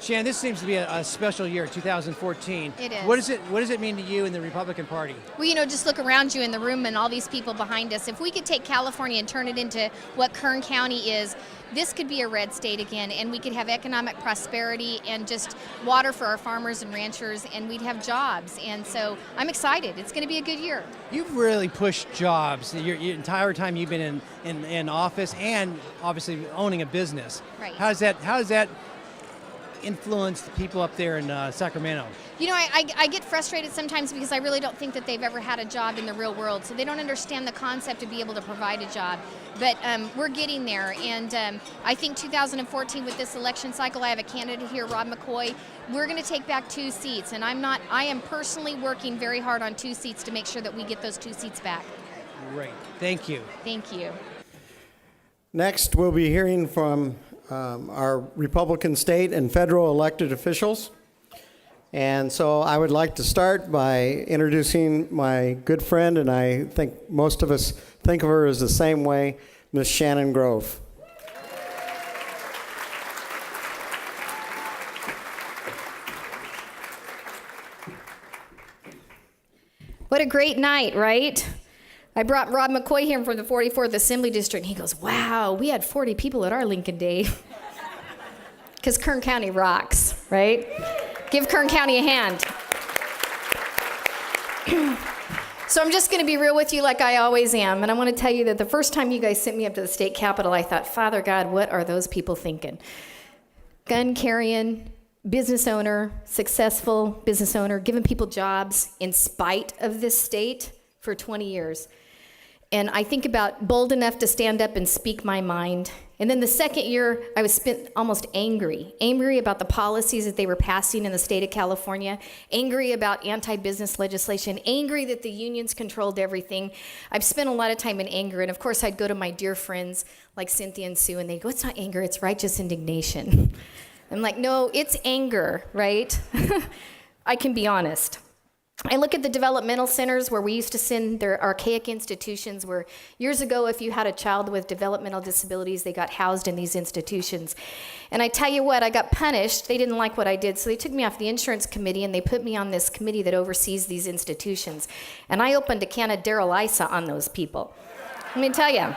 Shannon, this seems to be a special year, 2014. It is. What does it mean to you and the Republican Party? Well, just look around you in the room and all these people behind us. If we could take California and turn it into what Kern County is, this could be a red state again, and we could have economic prosperity and just water for our farmers and ranchers, and we'd have jobs. And so I'm excited. It's going to be a good year. You've really pushed jobs your entire time you've been in office, and obviously owning a business. Right. How does that influence the people up there in Sacramento? I get frustrated sometimes because I really don't think that they've ever had a job in the real world, so they don't understand the concept of being able to provide a job. But we're getting there, and I think 2014 with this election cycle, I have a candidate here, Rob McCoy. We're going to take back 2 seats, and I am personally working very hard on 2 seats to make sure that we get those 2 seats back. Great. Thank you. Thank you. Next, we'll be hearing from our Republican state and federal elected officials. And so I would like to start by introducing my good friend, and I think most of us think of her as the same way, Ms. Shannon Grove. What a great night, right? I brought Rob McCoy here from the 44th Assembly District, and he goes, wow, we had 40 people at our Lincoln Day. Because Kern County rocks, right? Give Kern County a hand. So I'm just going to be real with you like I always am, and I want to tell you that the first time you guys sent me up to the state capitol, I thought, Father God, what are those people thinking? Gun carrying, business owner, successful business owner, giving people jobs in spite of this state for 20 years. And I think about bold enough to stand up and speak my mind. And then the second year, I was spent almost angry about the policies that they were passing in the state of California, angry about anti-business legislation, angry that the unions controlled everything. I've spent a lot of time in anger, and of course I'd go to my dear friends like Cynthia and Sue, and they'd go, it's not anger, it's righteous indignation. I'm like, no, it's anger, right? I can be honest. I look at the developmental centers where we used to send their archaic institutions where years ago, if you had a child with developmental disabilities, they got housed in these institutions. And I tell you what, I got punished. They didn't like what I did, so they took me off the insurance committee and they put me on this committee that oversees these institutions. And I opened a can of Daryl Issa on those people. Let me tell you.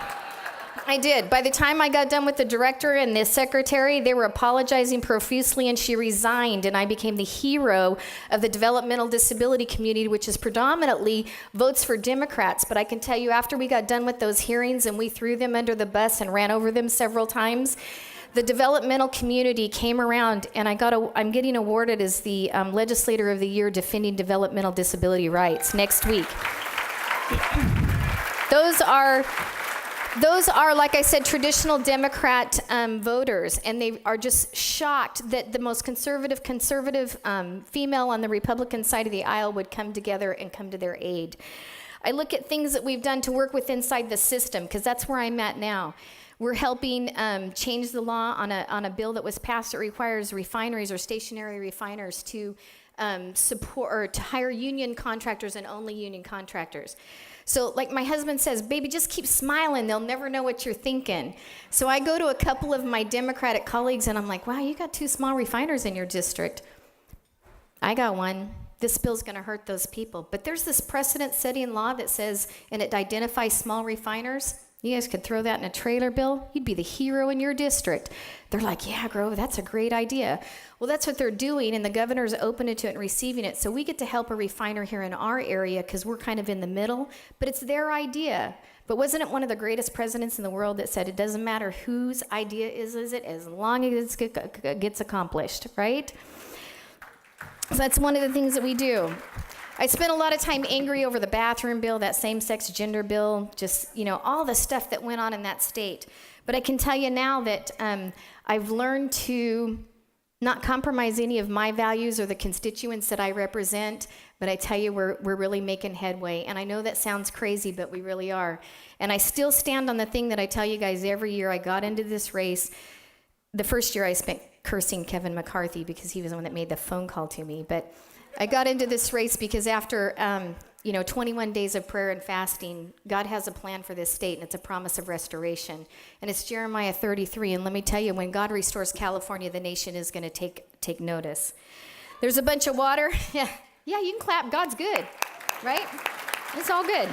I did. By the time I got done with the director and the secretary, they were apologizing profusely, and she resigned, and I became the hero of the developmental disability community, which is predominantly votes for Democrats. But I can tell you, after we got done with those hearings and we threw them under the bus and ran over them several times, the developmental community came around, and I'm getting awarded as the Legislator of the Year defending developmental disability rights next week. Those are, like I said, traditional Democrat voters, and they are just shocked that the most conservative female on the Republican side of the aisle would come together and come to their aid. I look at things that we've done to work with inside the system, because that's where I'm at now. We're helping change the law on a bill that was passed that requires refineries or stationary refiners to support or to hire union contractors and only union contractors. So like my husband says, baby, just keep smiling. They'll never know what you're thinking. So I go to a couple of my Democratic colleagues and I'm like, wow, you got 2 small refiners in your district. I got one. This bill's going to hurt those people. But there's this precedent-setting law that says, and it identifies small refiners. You guys could throw that in a trailer bill. You'd be the hero in your district. They're like, yeah, Grove, that's a great idea. Well, that's what they're doing, and the governor's open to it and receiving it. So we get to help a refiner here in our area because we're kind of in the middle, but it's their idea. But wasn't it one of the greatest presidents in the world that said it doesn't matter whose idea is it as long as it gets accomplished, right? So that's one of the things that we do. I spent a lot of time angry over the bathroom bill, that same-sex gender bill, just, all the stuff that went on in that state. But I can tell you now that I've learned to not compromise any of my values or the constituents that I represent, but I tell you, we're really making headway. And I know that sounds crazy, but we really are. And I still stand on the thing that I tell you guys every year. I got into this race. The first year I spent cursing Kevin McCarthy because he was the one that made the phone call to me. But I got into this race because after 21 days of prayer and fasting, God has a plan for this state, and it's a promise of restoration. And it's Jeremiah 33, and let me tell you, when God restores California, the nation is going to take notice. There's a bunch of water. Yeah, you can clap. God's good, right? It's all good.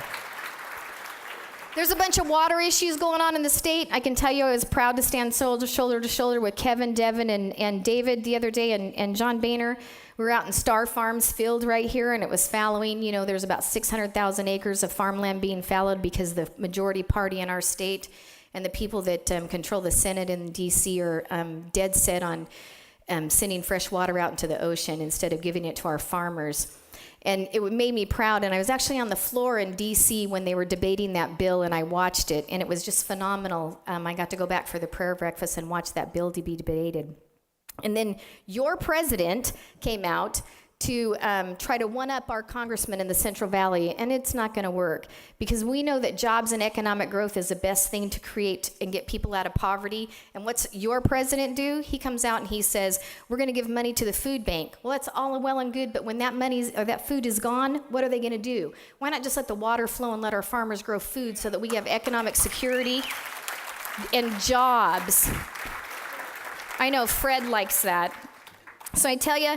There's a bunch of water issues going on in the state. I can tell you I was proud to stand shoulder to shoulder with Kevin, Devin, and David the other day, and John Boehner. We were out in Star Farms field right here, and it was fallowing. There's about 600,000 acres of farmland being fallowed because the majority party in our state and the people that control the Senate in D.C. are dead set on sending fresh water out into the ocean instead of giving it to our farmers. And it made me proud. And I was actually on the floor in D.C. when they were debating that bill, and I watched it, and it was just phenomenal. I got to go back for the prayer breakfast and watch that bill to be debated. And then your president came out to try to one-up our congressman in the Central Valley, and it's not going to work because we know that jobs and economic growth is the best thing to create and get people out of poverty. And what's your president do? He comes out and he says, we're going to give money to the food bank. Well, that's all well and good, but when that food is gone, what are they going to do? Why not just let the water flow and let our farmers grow food so that we have economic security and jobs? I know Fred likes that. So I tell you,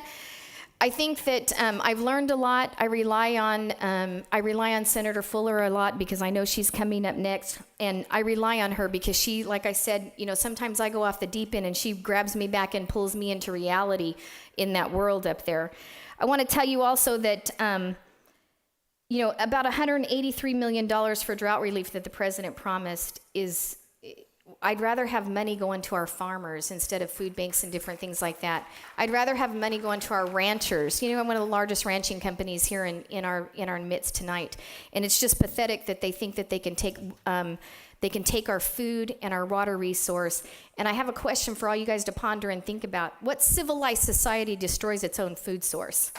I think that I've learned a lot. I rely on Senator Fuller a lot because I know she's coming up next, and I rely on her because she, like I said, sometimes I go off the deep end and she grabs me back and pulls me into reality in that world up there. I want to tell you also that about $183 million for drought relief that the president promised is. I'd rather have money going to our farmers instead of food banks and different things like that. I'd rather have money going to our ranchers. I'm one of the largest ranching companies here in our midst tonight, and it's just pathetic that they think that they can take our food and our water resource. And I have a question for all you guys to ponder and think about: what civilized society destroys its own food source?